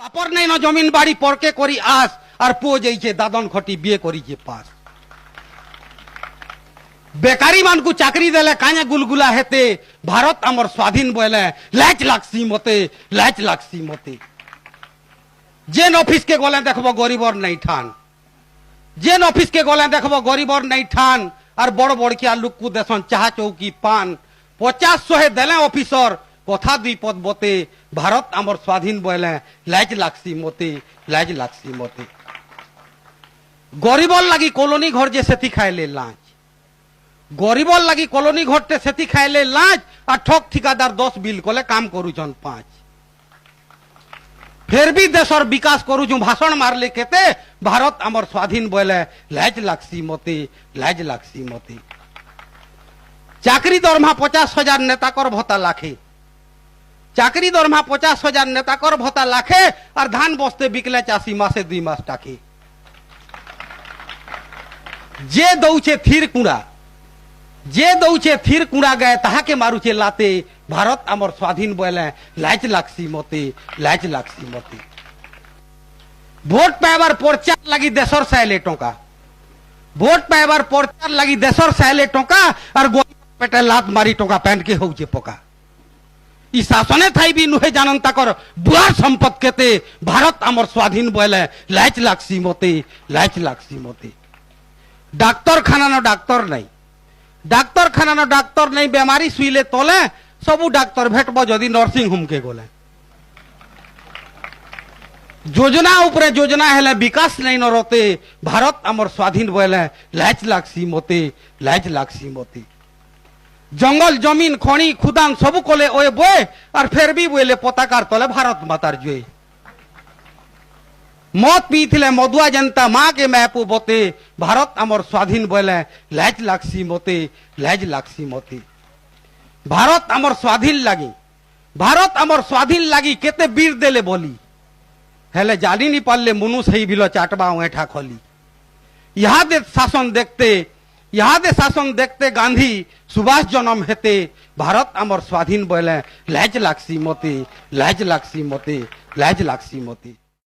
বাপর নাই না জমিন বাড়ি পরকে করি আস আর পুও যাইছে দাদন খটি বিয়ে করিছে পাস। বেকারি মানকু চাকরি দেলে কানে গুলগুলা হেতে ভারত আমার স্বাধীন বলে লাজ লাগছি মতে, লাজ লাগছি মতে। যেন অফিস কে গলে দেখব গরিবর নাই ঠান, যেন অফিস কে গলে দেখব গরিবর নাই ঠান। আর বড় বড়কিয়া লুকু দেশন চাহা চৌকি পান। 50-100 দেলে অফিসর কথা দুই পদ বতে ভারত আমার স্বাধীন বলে লাজ লাগছি মতে, লাজ লাগছি মতে। গরিবর লাগি কলোনি ঘর যে সেতি খাইলে লাজ, গরিবর লাগি কলোনি ঘরতে সেতি খাইলে লাজ। আর ঠক ঠিকাদার 10 বিল কলে কাম করুছন 5। ফের भी দেশর বিকাশ করুছু ভাষণ মারলে কেতে ভারত আমার স্বাধীন বলে লাজ লাগছি মতে, লাজ লাগছি মতে। চাকরি দরমা 50,000 নেতাকর ভত্তা লাখে, চাকরি দরমা 50,000 নেতাকর ভত্তা লাখে। আর ধান বস্তে বিকলে চাষি মাসে 2 মাস টাকে। যে দৌছে থির কুড়া, যে দৌছে থির কুড়া গায়ে তাহাকে মারুছে লাতে ভারত আমার স্বাধীন বলে লাজ লাগছি মতে, লাজ লাগছি মতে। ভোট পাইবার প্রচার লাগি দেশর সাইলে টঙ্কা, ভোট পাইবার প্রচার লাগি দেশর সাইলে টঙ্কা। আর পেটে লাত মারি টঙ্কা প্যান্ট কে হচ্ছে পোকা। ই শাসনে থাইবি নুহে জানন তাকর বুয়ার সম্পদ কেতে ভারত আমার স্বাধীন বলে লাজ লাগছি মতে, লাজ লাগছি মতে। ডাক্তার খানানো ডাক্তার নাই, ডাক্তার খানানো ডাক্তার নাই। বেমারি শুইলে তলে সবু ডাক্তার ভেটব যদি নর্সিং হোম কে গলে। যোজনা উপরে যোজনা হেলে বিকাশ নাই নরতে ভারত আমার স্বাধীন বলে লাজ লাগছি মতে, লাজ লাগছি মতে। জঙ্গল জমিন খনি খুদান সবু কলে ওয়ে বয়ে আর ফের भी বইলে পতাকার তলে ভারত মাতার জয়। মদ পিইলে মদুয়া জনতা মা কে মেপু বতে ভারত আমার স্বাধীন বলে লাজ লাগছি মতে, লাজ লাগছি মতে। ভারত আমার স্বাধীন লাগি, ভারত আমার স্বাধীন লাগি কেতে বীর দেলে বলি। হেলে জানি নি পারলে মনু সেই বিল চাটবা ওঠা খলি। ইহাদে শাসন দেখতে, ইহাদে শাসন দেখতে গান্ধী সুভাষ জনম হেতে ভারত আমার স্বাধীন বলে লাজ লাগছি মতে, লাজ লাগছি মতে, লাজ লাগছি মতে।